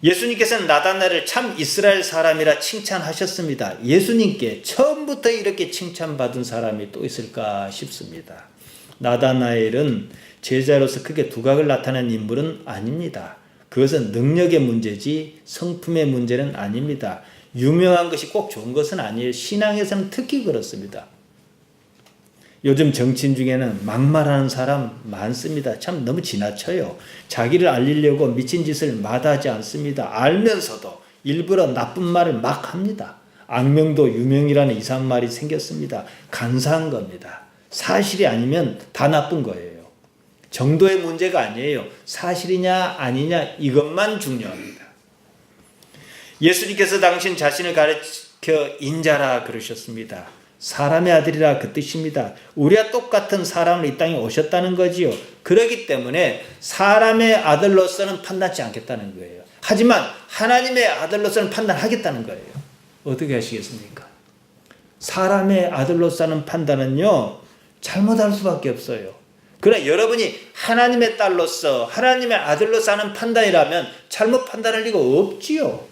예수님께서는 나다나엘을 참 이스라엘 사람이라 칭찬하셨습니다. 예수님께 처음부터 이렇게 칭찬받은 사람이 또 있을까 싶습니다. 나다나엘은 제자로서 크게 두각을 나타낸 인물은 아닙니다. 그것은 능력의 문제지 성품의 문제는 아닙니다. 유명한 것이 꼭 좋은 것은 아니에요. 신앙에서는 특히 그렇습니다. 요즘 정치인 중에는 막말하는 사람 많습니다. 참 너무 지나쳐요. 자기를 알리려고 미친 짓을 마다하지 않습니다. 알면서도 일부러 나쁜 말을 막 합니다. 악명도 유명이라는 이상한 말이 생겼습니다. 간사한 겁니다. 사실이 아니면 다 나쁜 거예요. 정도의 문제가 아니에요. 사실이냐 아니냐 이것만 중요합니다. 예수님께서 당신 자신을 가르쳐 인자라 그러셨습니다. 사람의 아들이라 그 뜻입니다. 우리와 똑같은 사람으로 이 땅에 오셨다는 거지요. 그렇기 때문에 사람의 아들로서는 판단하지 않겠다는 거예요. 하지만 하나님의 아들로서는 판단하겠다는 거예요. 어떻게 하시겠습니까? 사람의 아들로서 하는 판단은요, 잘못할 수밖에 없어요. 그러나 여러분이 하나님의 딸로서 하나님의 아들로서 하는 판단이라면 잘못 판단할 리가 없지요.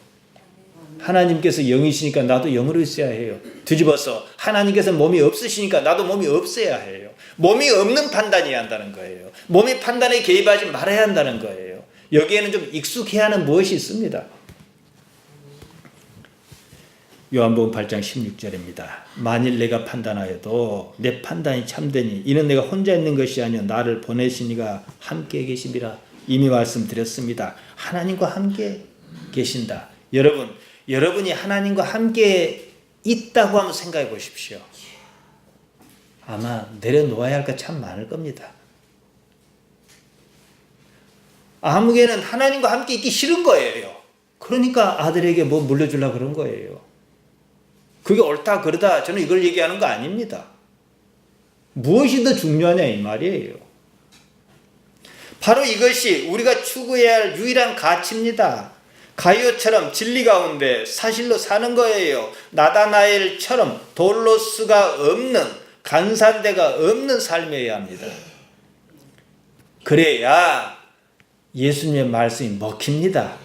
하나님께서 영이시니까 나도 영으로 있어야 해요. 뒤집어서 하나님께서 몸이 없으시니까 나도 몸이 없어야 해요. 몸이 없는 판단이어야 한다는 거예요. 몸이 판단에 개입하지 말아야 한다는 거예요. 여기에는 좀 익숙해야 하는 무엇이 있습니다. 요한복음 8장 16절입니다. 만일 내가 판단하여도 내 판단이 참되니 이는 내가 혼자 있는 것이 아니요 나를 보내시니가 함께 계심이라. 이미 말씀드렸습니다. 하나님과 함께 계신다. 여러분이 하나님과 함께 있다고 한번 생각해 보십시오. 아마 내려놓아야 할 것 참 많을 겁니다. 아무개는 하나님과 함께 있기 싫은 거예요. 그러니까 아들에게 뭐 물려주려고 그런 거예요. 그게 옳다 그러다 저는 이걸 얘기하는 거 아닙니다. 무엇이 더 중요하냐 이 말이에요. 바로 이것이 우리가 추구해야 할 유일한 가치입니다. 가이오처럼 진리 가운데 사실로 사는 거예요. 나다나엘처럼 돌로스가 없는 간산대가 없는 삶이어야 합니다. 그래야 예수님의 말씀이 먹힙니다.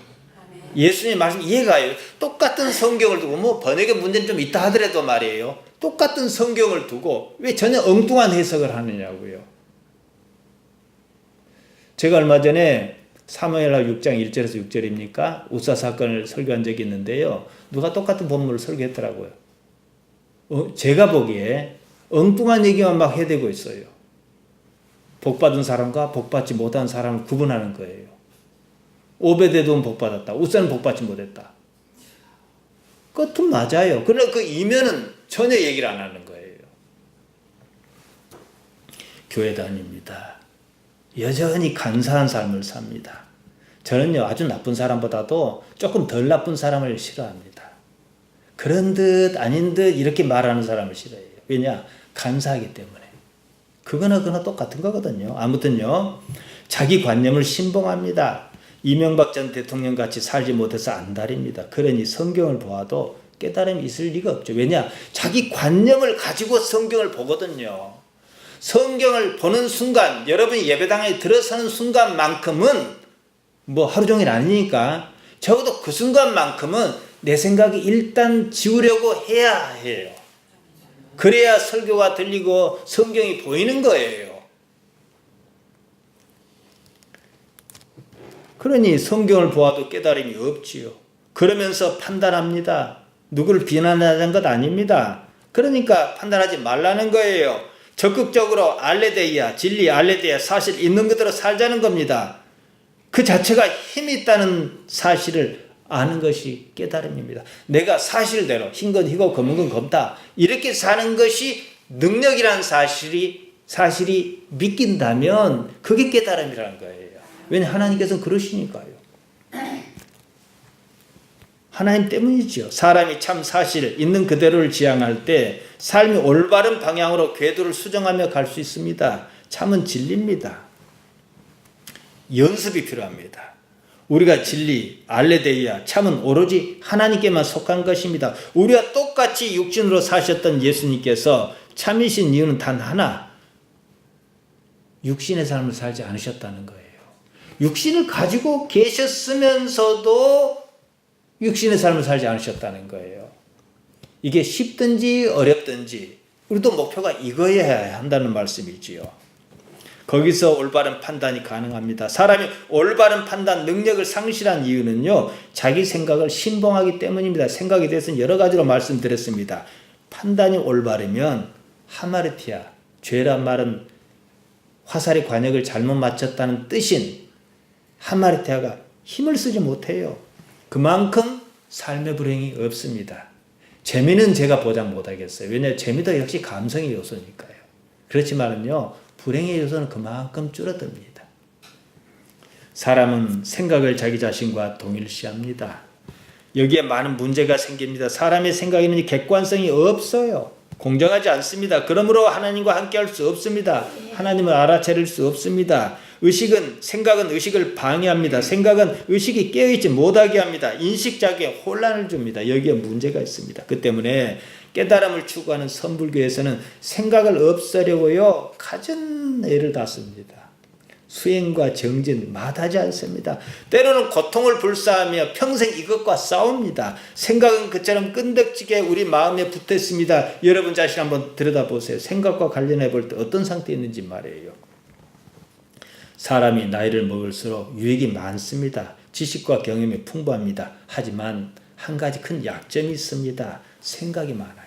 예수님의 말씀 이해가 해요. 똑같은 성경을 두고 뭐 번역의 문제는 좀 있다 하더라도 말이에요. 똑같은 성경을 두고 왜 전혀 엉뚱한 해석을 하느냐고요. 제가 얼마 전에 사무엘하 6장 1절에서 6절입니까? 우사 사건을 설교한 적이 있는데요. 누가 똑같은 본문을 설교했더라고요. 제가 보기에 엉뚱한 얘기만 막 해대고 있어요. 복받은 사람과 복받지 못한 사람을 구분하는 거예요. 오베데돔은 복받았다. 우사는 복받지 못했다. 그것도 맞아요. 그러나 그 이면은 전혀 얘기를 안 하는 거예요. 교회 다닙니다. 여전히 간사한 삶을 삽니다. 저는요, 아주 나쁜 사람보다도 조금 덜 나쁜 사람을 싫어합니다. 그런 듯 아닌 듯 이렇게 말하는 사람을 싫어해요. 왜냐? 간사하기 때문에. 그거나 똑같은 거거든요. 아무튼요, 자기 관념을 신봉합니다. 이명박 전 대통령 같이 살지 못해서 안달입니다. 그러니 성경을 보아도 깨달음이 있을 리가 없죠. 왜냐? 자기 관념을 가지고 성경을 보거든요. 성경을 보는 순간, 여러분이 예배당에 들어서는 순간만큼은 뭐 하루 종일 아니니까 적어도 그 순간만큼은 내 생각이 일단 지우려고 해야 해요. 그래야 설교가 들리고 성경이 보이는 거예요. 그러니 성경을 보아도 깨달음이 없지요. 그러면서 판단합니다. 누구를 비난하는 것 아닙니다. 그러니까 판단하지 말라는 거예요. 적극적으로 알레데이아, 진리, 알레데이아, 사실 있는 그대로 살자는 겁니다. 그 자체가 힘이 있다는 사실을 아는 것이 깨달음입니다. 내가 사실대로 흰 건 흰고 검은 건 검다. 이렇게 사는 것이 능력이라는 사실이 믿긴다면 그게 깨달음이라는 거예요. 왜냐하면 하나님께서는 그러시니까요. 하나님 때문이죠. 사람이 참 사실 있는 그대로를 지향할 때 삶이 올바른 방향으로 궤도를 수정하며 갈 수 있습니다. 참은 진리입니다. 연습이 필요합니다. 우리가 진리, 알레데이아, 참은 오로지 하나님께만 속한 것입니다. 우리와 똑같이 육신으로 사셨던 예수님께서 참이신 이유는 단 하나, 육신의 삶을 살지 않으셨다는 거예요. 육신을 가지고 계셨으면서도 육신의 삶을 살지 않으셨다는 거예요. 이게 쉽든지 어렵든지 우리도 목표가 이거여야 한다는 말씀이지요. 거기서 올바른 판단이 가능합니다. 사람이 올바른 판단 능력을 상실한 이유는요, 자기 생각을 신봉하기 때문입니다. 생각에 대해서는 여러 가지로 말씀드렸습니다. 판단이 올바르면 하마르티아, 죄란 말은 화살의 관역을 잘못 맞췄다는 뜻인 하마르티아가 힘을 쓰지 못해요. 그만큼 삶의 불행이 없습니다. 재미는 제가 보장 못하겠어요. 왜냐하면 재미도 역시 감성의 요소니까요. 그렇지만은요, 불행의 요소는 그만큼 줄어듭니다. 사람은 생각을 자기 자신과 동일시합니다. 여기에 많은 문제가 생깁니다. 사람의 생각에는 객관성이 없어요. 공정하지 않습니다. 그러므로 하나님과 함께할 수 없습니다. 하나님을 알아차릴 수 없습니다. 생각은 의식을 방해합니다. 생각은 의식이 깨어있지 못하게 합니다. 인식작에 혼란을 줍니다. 여기에 문제가 있습니다. 그 때문에 깨달음을 추구하는 선불교에서는 생각을 없애려고요, 갖은 애를 다 씁니다. 수행과 정진 마다하지 않습니다. 때로는 고통을 불사하며 평생 이것과 싸웁니다. 생각은 그처럼 끈덕지게 우리 마음에 붙어 있습니다. 여러분 자신 한번 들여다보세요. 생각과 관련해 볼 때 어떤 상태에 있는지 말이에요. 사람이 나이를 먹을수록 유익이 많습니다. 지식과 경험이 풍부합니다. 하지만 한 가지 큰 약점이 있습니다. 생각이 많아요.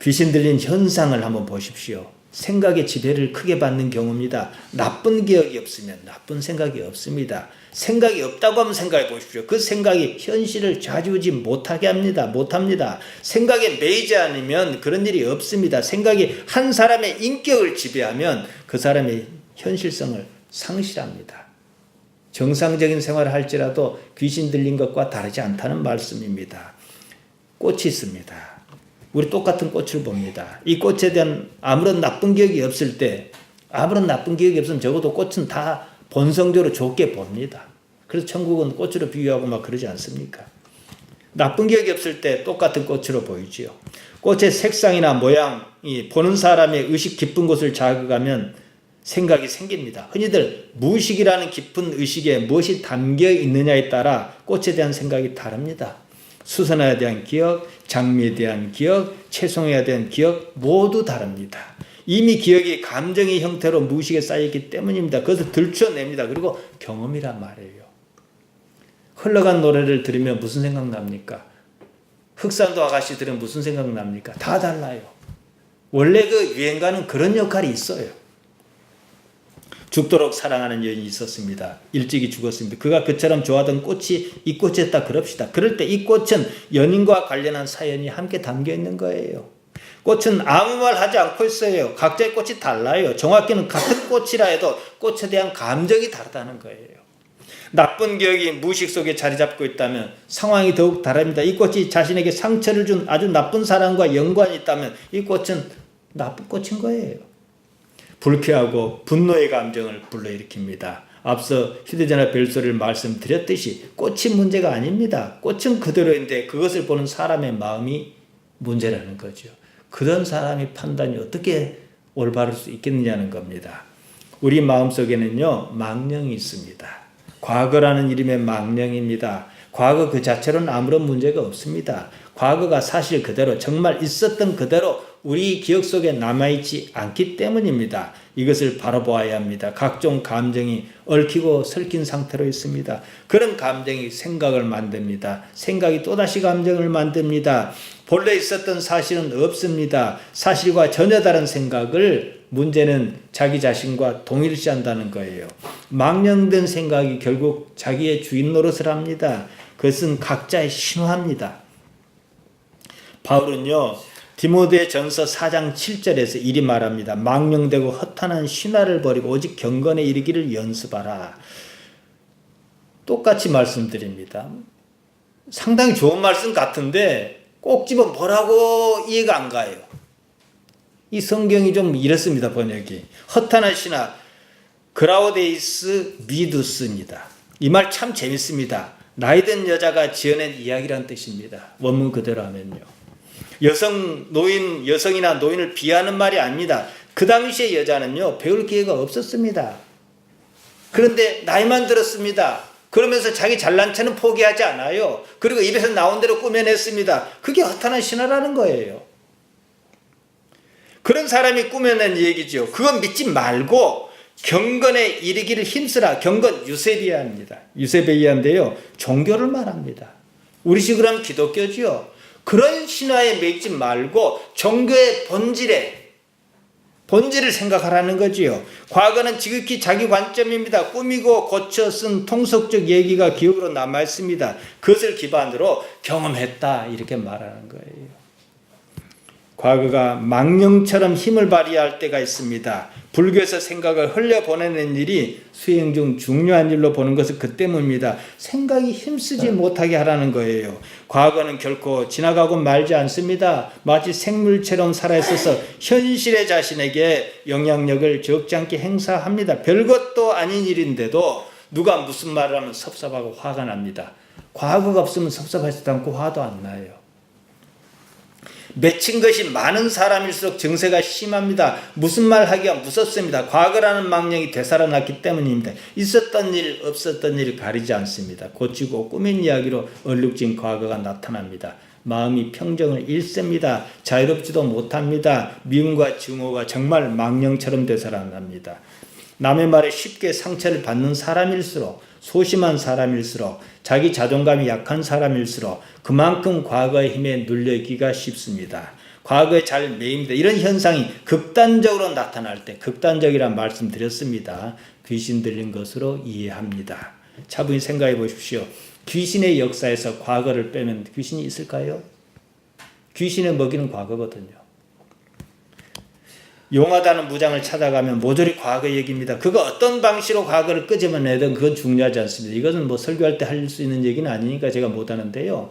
귀신 들린 현상을 한번 보십시오. 생각의 지배를 크게 받는 경우입니다. 나쁜 기억이 없으면 나쁜 생각이 없습니다. 생각이 없다고 하면 생각해 보십시오. 그 생각이 현실을 좌지우지 못하게 합니다. 못합니다. 생각에 매이지 않으면 그런 일이 없습니다. 생각이 한 사람의 인격을 지배하면 그 사람의 현실성을 상실합니다. 정상적인 생활을 할지라도 귀신 들린 것과 다르지 않다는 말씀입니다. 꽃이 있습니다. 우리 똑같은 꽃을 봅니다. 이 꽃에 대한 아무런 나쁜 기억이 없을 때, 아무런 나쁜 기억이 없으면 적어도 꽃은 다 본성적으로 좋게 봅니다. 그래서 천국은 꽃으로 비유하고 막 그러지 않습니까? 나쁜 기억이 없을 때 똑같은 꽃으로 보이지요. 꽃의 색상이나 모양이 보는 사람의 의식 깊은 곳을 자극하면 생각이 생깁니다. 흔히들 무의식이라는 깊은 의식에 무엇이 담겨 있느냐에 따라 꽃에 대한 생각이 다릅니다. 수선화에 대한 기억, 장미에 대한 기억, 채송화에 대한 기억 모두 다릅니다. 이미 기억이 감정의 형태로 무의식에 쌓여있기 때문입니다. 그것을 들춰냅니다. 그리고 경험이란 말이에요. 흘러간 노래를 들으면 무슨 생각 납니까? 흑산도 아가씨 들으면 무슨 생각 납니까? 다 달라요. 원래 그 유행가는 그런 역할이 있어요. 죽도록 사랑하는 여인이 있었습니다. 일찍이 죽었습니다. 그가 그처럼 좋아하던 꽃이 이 꽃이었다 그럽시다. 그럴 때 이 꽃은 연인과 관련한 사연이 함께 담겨 있는 거예요. 꽃은 아무 말 하지 않고 있어요. 각자의 꽃이 달라요. 정확히는 같은 꽃이라 해도 꽃에 대한 감정이 다르다는 거예요. 나쁜 기억이 무의식 속에 자리 잡고 있다면 상황이 더욱 다릅니다. 이 꽃이 자신에게 상처를 준 아주 나쁜 사람과 연관이 있다면 이 꽃은 나쁜 꽃인 거예요. 불쾌하고 분노의 감정을 불러일으킵니다. 앞서 휴대전화 벨소리를 말씀드렸듯이 꽃이 문제가 아닙니다. 꽃은 그대로인데 그것을 보는 사람의 마음이 문제라는 거죠. 그런 사람의 판단이 어떻게 올바를 수 있겠느냐는 겁니다. 우리 마음속에는요, 망령이 있습니다. 과거라는 이름의 망령입니다. 과거 그 자체로는 아무런 문제가 없습니다. 과거가 사실 그대로 정말 있었던 그대로 우리 기억 속에 남아있지 않기 때문입니다. 이것을 바라보아야 합니다. 각종 감정이 얽히고 설킨 상태로 있습니다. 그런 감정이 생각을 만듭니다. 생각이 또다시 감정을 만듭니다. 본래 있었던 사실은 없습니다. 사실과 전혀 다른 생각을 문제는 자기 자신과 동일시한다는 거예요. 망령된 생각이 결국 자기의 주인 노릇을 합니다. 그것은 각자의 신화입니다. 바울은요, 디모데 전서 4장 7절에서 이리 말합니다. 망령되고 허탄한 신화를 버리고 오직 경건에 이르기를 연습하라. 똑같이 말씀드립니다. 상당히 좋은 말씀 같은데 꼭 집어 뭐라고 이해가 안 가요. 이 성경이 좀 이렇습니다. 번역이. 허탄한 신화, 그라우데이스 미두스입니다. 이 말 참 재밌습니다. 나이든 여자가 지어낸 이야기란 뜻입니다. 원문 그대로 하면요. 여성이나 노인을 비하하는 말이 아닙니다. 그 당시의 여자는요, 배울 기회가 없었습니다. 그런데 나이만 들었습니다. 그러면서 자기 잘난 체는 포기하지 않아요. 그리고 입에서 나온 대로 꾸며냈습니다. 그게 허탄한 신화라는 거예요. 그런 사람이 꾸며낸 얘기죠. 그건 믿지 말고 경건에 이르기를 힘쓰라. 경건 유세비야입니다. 유세비야인데요, 종교를 말합니다. 우리식으로 하면 기독교죠. 그런 신화에 매이지 말고 종교의 본질을 생각하라는 거지요. 과거는 지극히 자기 관점입니다. 꾸미고 고쳐 쓴 통속적 얘기가 기억으로 남아있습니다. 그것을 기반으로 경험했다, 이렇게 말하는 거예요. 과거가 망령처럼 힘을 발휘할 때가 있습니다. 불교에서 생각을 흘려보내는 일이 수행 중 중요한 일로 보는 것은 그 때문입니다. 생각이 힘쓰지 못하게 하라는 거예요. 과거는 결코 지나가고 말지 않습니다. 마치 생물처럼 살아있어서 현실의 자신에게 영향력을 적지 않게 행사합니다. 별것도 아닌 일인데도 누가 무슨 말을 하면 섭섭하고 화가 납니다. 과거가 없으면 섭섭하지도 않고 화도 안 나요. 맺힌 것이 많은 사람일수록 증세가 심합니다. 무슨 말 하기가 무섭습니다. 과거라는 망령이 되살아났기 때문입니다. 있었던 일, 없었던 일을 가리지 않습니다. 고치고 꾸민 이야기로 얼룩진 과거가 나타납니다. 마음이 평정을 잃습니다. 자유롭지도 못합니다. 미움과 증오가 정말 망령처럼 되살아납니다. 남의 말에 쉽게 상처를 받는 사람일수록, 소심한 사람일수록, 자기 자존감이 약한 사람일수록 그만큼 과거의 힘에 눌려있기가 쉽습니다. 과거에 잘 매입니다. 이런 현상이 극단적으로 나타날 때, 극단적이란 말씀 드렸습니다. 귀신 들린 것으로 이해합니다. 차분히 생각해 보십시오. 귀신의 역사에서 과거를 빼면 귀신이 있을까요? 귀신의 먹이는 과거거든요. 용하다는 무장을 찾아가면 모조리 과거 얘기입니다. 그거 어떤 방식으로 과거를 끄집어내든 그건 중요하지 않습니다. 이것은 뭐 설교할 때 할 수 있는 얘기는 아니니까 제가 못하는데요.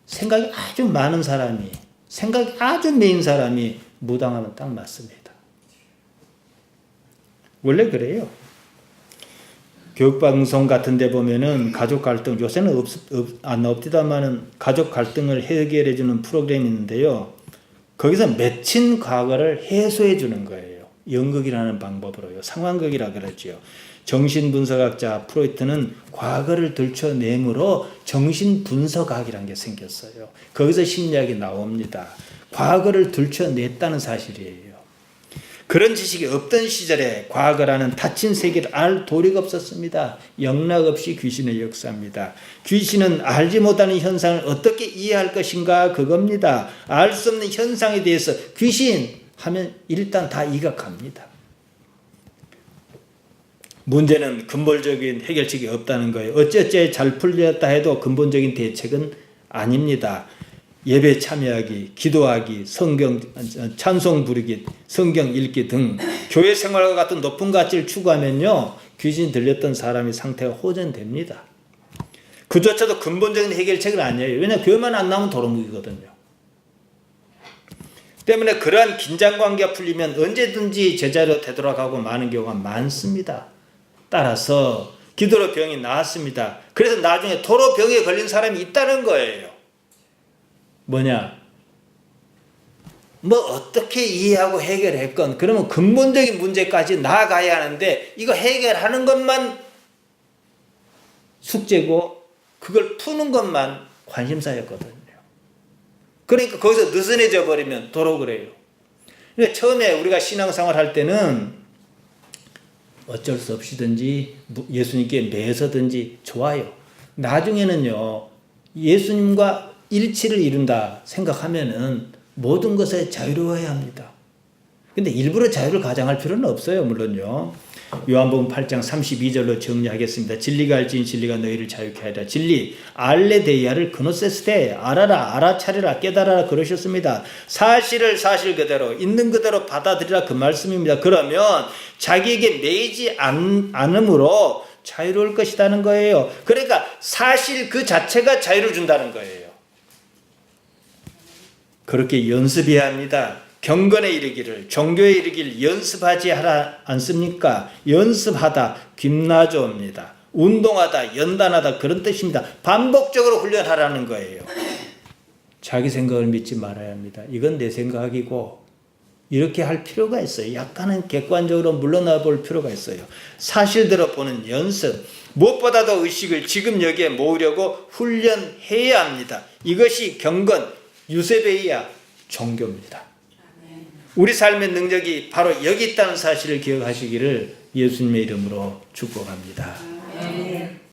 생각이 아주 많은 사람이, 생각이 아주 매인 사람이 무당하면 딱 맞습니다. 원래 그래요. 교육방송 같은 데 보면은 가족 갈등, 요새는 안 없디다마는 가족 갈등을 해결해 주는 프로그램이 있는데요. 거기서 맺힌 과거를 해소해 주는 거예요. 연극이라는 방법으로요. 상황극이라 그러죠. 정신분석학자 프로이트는 과거를 들춰내므로 정신분석학이라는 게 생겼어요. 거기서 심리학이 나옵니다. 과거를 들춰냈다는 사실이에요. 그런 지식이 없던 시절에 과거라는 닫힌 세계를 알 도리가 없었습니다. 영락 없이 귀신의 역사입니다. 귀신은 알지 못하는 현상을 어떻게 이해할 것인가, 그겁니다. 알 수 없는 현상에 대해서 귀신 하면 일단 다 이각합니다. 문제는 근본적인 해결책이 없다는 거예요. 어찌어찌 잘 풀렸다 해도 근본적인 대책은 아닙니다. 예배 참여하기, 기도하기, 성경 찬송 부르기, 성경 읽기 등 교회 생활과 같은 높은 가치를 추구하면요, 귀신 들렸던 사람의 상태가 호전됩니다. 그조차도 근본적인 해결책은 아니에요. 왜냐하면 교회만 안 나오면 도루묵이거든요. 때문에 그러한 긴장관계가 풀리면 언제든지 제자리로 되돌아가고 마는 경우가 많습니다. 따라서 기도로 병이 나았습니다. 그래서 나중에 도로 병에 걸린 사람이 있다는 거예요. 뭐냐? 뭐 어떻게 이해하고 해결했건 그러면 근본적인 문제까지 나아가야 하는데 이거 해결하는 것만 숙제고 그걸 푸는 것만 관심사였거든요. 그러니까 거기서 느슨해져 버리면 도로 그래요. 근데 처음에 우리가 신앙생활 할 때는 어쩔 수 없이든지 예수님께 매서든지 좋아요. 나중에는요, 예수님과 일치를 이룬다 생각하면은 모든 것에 자유로워야 합니다. 근데 일부러 자유를 가장할 필요는 없어요. 물론요. 요한복음 8장 32절로 정리하겠습니다. 진리가 알지니 진리가 너희를 자유케 하리라. 진리 알레데이아를 그노세스테, 알아라, 알아차리라, 깨달아라 그러셨습니다. 사실을 사실 그대로 있는 그대로 받아들이라, 그 말씀입니다. 그러면 자기에게 매이지 않음으로 자유로울 것이라는 거예요. 그러니까 사실 그 자체가 자유를 준다는 거예요. 그렇게 연습해야 합니다. 경건에 이르기를, 종교에 이르기를 연습하지 않습니까? 연습하다, 김나조입니다. 운동하다, 연단하다, 그런 뜻입니다. 반복적으로 훈련하라는 거예요. 자기 생각을 믿지 말아야 합니다. 이건 내 생각이고 이렇게 할 필요가 있어요. 약간은 객관적으로 물러나 볼 필요가 있어요. 사실대로 보는 연습, 무엇보다도 의식을 지금 여기에 모으려고 훈련해야 합니다. 이것이 경건, 유세베이야 종교입니다. 우리 삶의 능력이 바로 여기 있다는 사실을 기억하시기를 예수님의 이름으로 축복합니다.